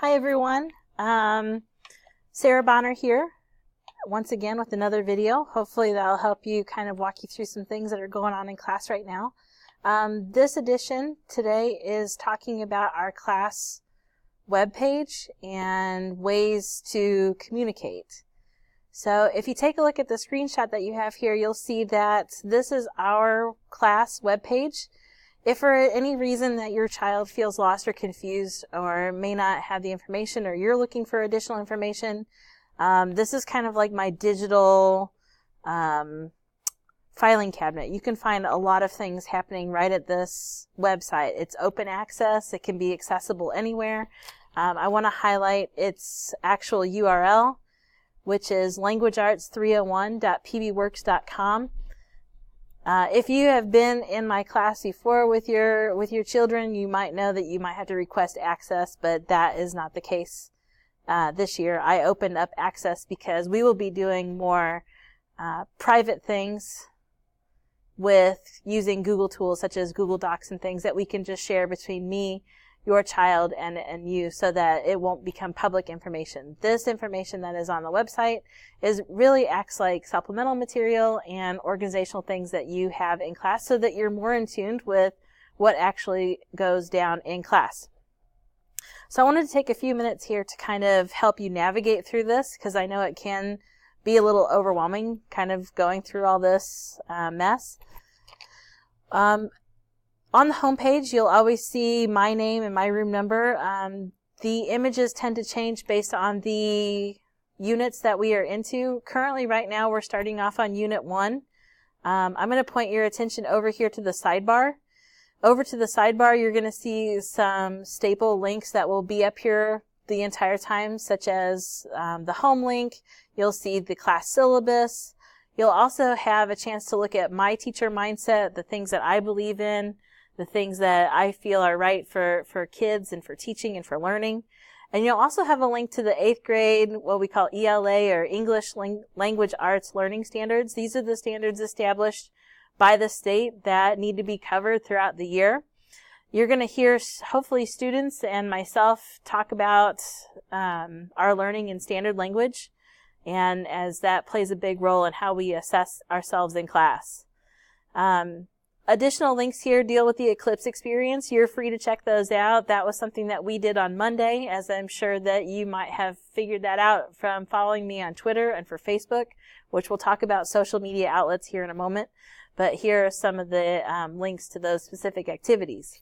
Hi everyone, Sarah Bonner here, once again with another video. Hopefully that'll help you kind of walk you through some things that are going on in class right now. This edition today is talking about our class webpage and ways to communicate. So if you take a look at the screenshot that you have here, you'll see that this is our class webpage. If for any reason that your child feels lost or confused or may not have the information or you're looking for additional information, this is kind of like my digital filing cabinet. You can find a lot of things happening right at this website. It's open access. It can be accessible anywhere. I want to highlight its actual URL, which is languagearts301.pbworks.com. If you have been in my class before with your children, you might know that you might have to request access, but that is not the case this year. I opened up access because we will be doing more private things with using Google tools such as Google Docs and things that we can just share between me, your child, and you, so that it won't become public information. This information that is on the website really acts like supplemental material and organizational things that you have in class so that you're more in tune with what actually goes down in class. So I wanted to take a few minutes here to kind of help you navigate through this, because I know it can be a little overwhelming kind of going through all this mess. On the home page, you'll always see my name and my room number. The images tend to change based on the units that we are into. Currently, right now, we're starting off on Unit 1. I'm going to point your attention over here to the sidebar. Over to the sidebar, you're going to see some staple links that will be up here the entire time, such as the home link. You'll see the class syllabus. You'll also have a chance to look at my teacher mindset, the things that I believe in, the things that I feel are right for kids and for teaching and for learning. And you'll also have a link to the 8th grade, what we call ELA or English Language Arts Learning Standards. These are the standards established by the state that need to be covered throughout the year. You're going to hear, hopefully, students and myself talk about our learning in standard language, and as that plays a big role in how we assess ourselves in class. Additional links here deal with the Eclipse experience. You're free to check those out. That was something that we did on Monday, as I'm sure that you might have figured that out from following me on Twitter and for Facebook, which we'll talk about social media outlets here in a moment. But here are some of the links to those specific activities.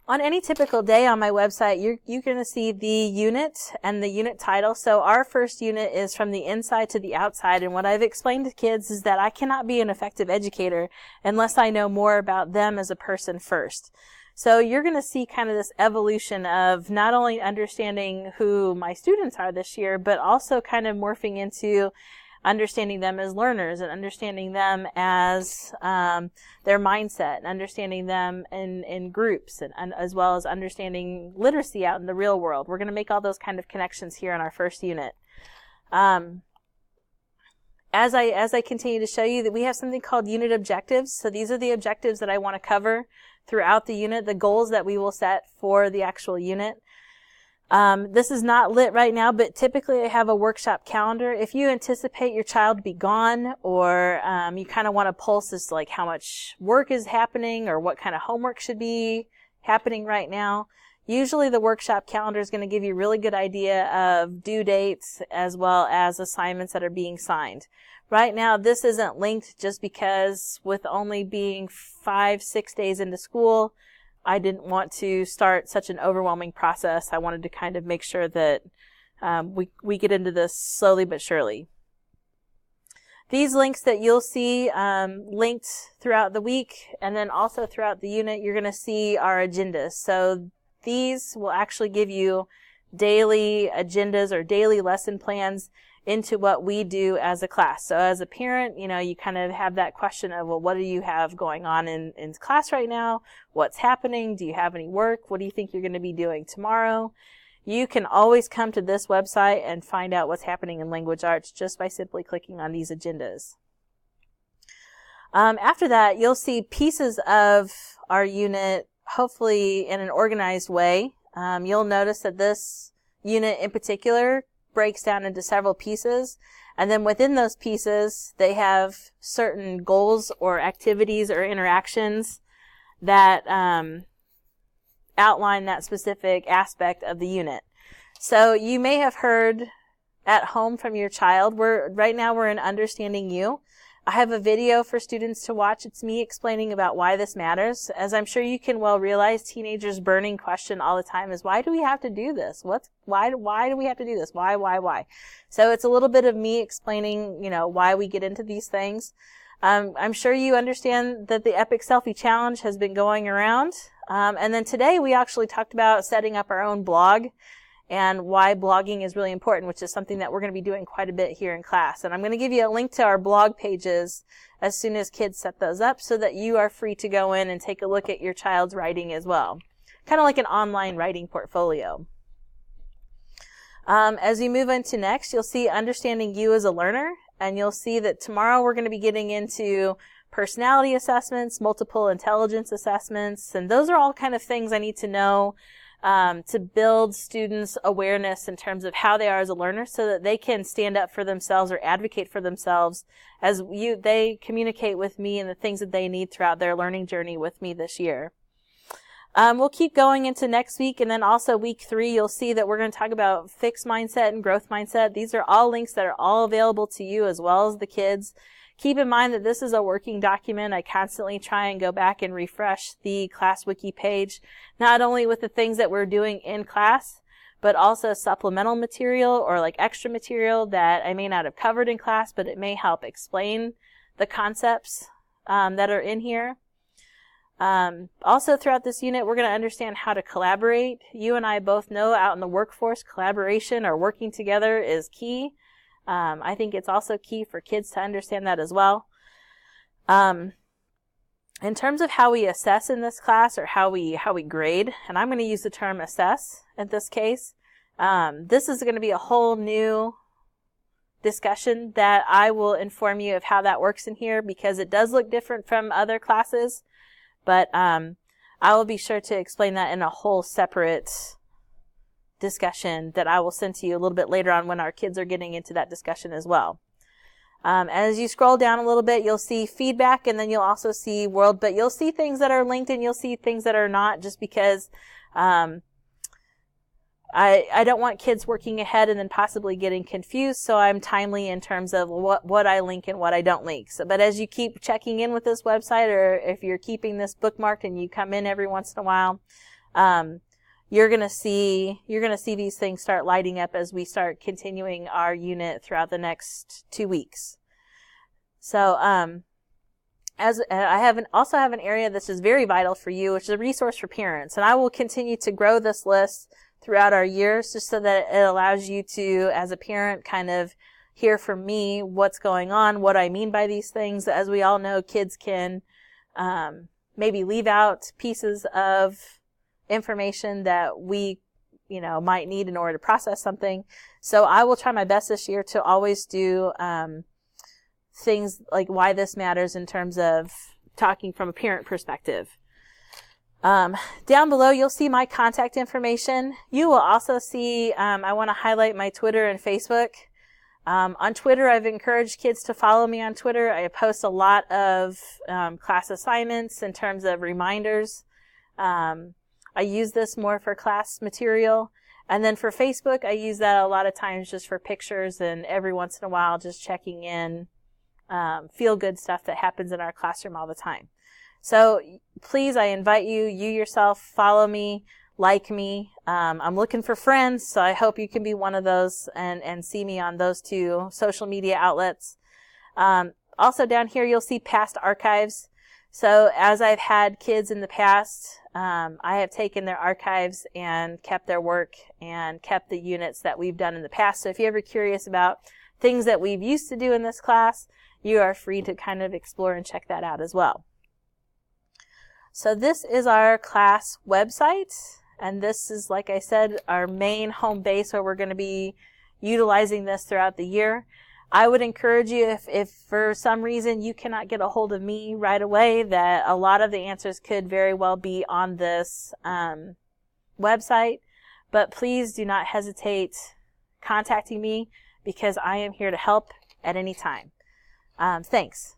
On any typical day on my website, you're going to see the unit and the unit title. So our first unit is from the inside to the outside. And what I've explained to kids is that I cannot be an effective educator unless I know more about them as a person first. So you're going to see kind of this evolution of not only understanding who my students are this year, but also kind of morphing into understanding them as learners and understanding them as their mindset and understanding them in groups and as well as understanding literacy out in the real world. We're going to make all those kind of connections here in our first unit. As I continue to show you, that we have something called unit objectives. So these are the objectives that I want to cover throughout the unit, the goals that we will set for the actual unit. This is not lit right now, but typically I have a workshop calendar. If you anticipate your child to be gone, or you kind of want to pulse as to like how much work is happening or what kind of homework should be happening right now, usually the workshop calendar is going to give you a really good idea of due dates as well as assignments that are being signed. Right now, this isn't linked just because with only being 5-6 days into school, I didn't want to start such an overwhelming process. I wanted to kind of make sure that we get into this slowly but surely. These links that you'll see linked throughout the week and then also throughout the unit, you're going to see our agendas. So these will actually give you daily agendas or daily lesson plans into what we do as a class. So as a parent, you kind of have that question of, well, what do you have going on in class right now? What's happening? Do you have any work? What do you think you're going to be doing tomorrow? You can always come to this website and find out what's happening in language arts just by simply clicking on these agendas. After that, you'll see pieces of our unit, hopefully in an organized way. You'll notice that this unit in particular breaks down into several pieces. And then within those pieces, they have certain goals or activities or interactions that outline that specific aspect of the unit. So you may have heard at home from your child. Right now we're in Understanding You. I have a video for students to watch. It's me explaining about why this matters. As I'm sure you can well realize, teenagers' burning question all the time is, why do we have to do this? Why do we have to do this? Why? So it's a little bit of me explaining, why we get into these things. I'm sure you understand that the Epic Selfie Challenge has been going around. And then today we actually talked about setting up our own blog and why blogging is really important, which is something that we're going to be doing quite a bit here in class. And I'm going to give you a link to our blog pages as soon as kids set those up so that you are free to go in and take a look at your child's writing as well. Kind of like an online writing portfolio. As we move into next, you'll see Understanding You as a Learner, and you'll see that tomorrow we're going to be getting into personality assessments, multiple intelligence assessments, and those are all kind of things I need to know to build students' awareness in terms of how they are as a learner so that they can stand up for themselves or advocate for themselves as they communicate with me and the things that they need throughout their learning journey with me this year. We'll keep going into next week, and then also week 3, you'll see that we're going to talk about fixed mindset and growth mindset. These are all links that are all available to you as well as the kids. Keep in mind that this is a working document. I constantly try and go back and refresh the class wiki page, not only with the things that we're doing in class, but also supplemental material or like extra material that I may not have covered in class, but it may help explain the concepts that are in here. Also throughout this unit, we're going to understand how to collaborate. You and I both know out in the workforce, collaboration or working together is key. I think it's also key for kids to understand that as well. In terms of how we assess in this class or how we grade, and I'm going to use the term assess in this case, this is going to be a whole new discussion that I will inform you of how that works in here because it does look different from other classes, but I will be sure to explain that in a whole separate discussion that I will send to you a little bit later on when our kids are getting into that discussion as well. As you scroll down a little bit, you'll see feedback and then you'll also see world, but you'll see things that are linked and you'll see things that are not just because I don't want kids working ahead and then possibly getting confused, so I'm timely in terms of what I link and what I don't link. So, but as you keep checking in with this website or if you're keeping this bookmarked and you come in every once in a while, you're going to see these things start lighting up as we start continuing our unit throughout the next 2 weeks. So, as I also have an area that's just very vital for you, which is a resource for parents. And I will continue to grow this list throughout our years just so that it allows you to, as a parent, kind of hear from me what's going on, what I mean by these things. As we all know, kids can maybe leave out pieces of information that we, might need in order to process something. So I will try my best this year to always do things like why this matters in terms of talking from a parent perspective. Down below, you'll see my contact information. You will also see, I want to highlight my Twitter and Facebook. On Twitter, I've encouraged kids to follow me on Twitter. I post a lot of class assignments in terms of reminders. I use this more for class material. And then for Facebook, I use that a lot of times just for pictures and every once in a while just checking in feel-good stuff that happens in our classroom all the time. So please, I invite you yourself, follow me, like me. I'm looking for friends, so I hope you can be one of those and see me on those 2 social media outlets. Also down here, you'll see past archives. So as I've had kids in the past, I have taken their archives and kept their work and kept the units that we've done in the past. So if you're ever curious about things that we've used to do in this class, you are free to kind of explore and check that out as well. So this is our class website, and this is, like I said, our main home base where we're going to be utilizing this throughout the year. I would encourage you, if for some reason you cannot get a hold of me right away, that a lot of the answers could very well be on this website. but please do not hesitate contacting me because I am here to help at any time. Thanks.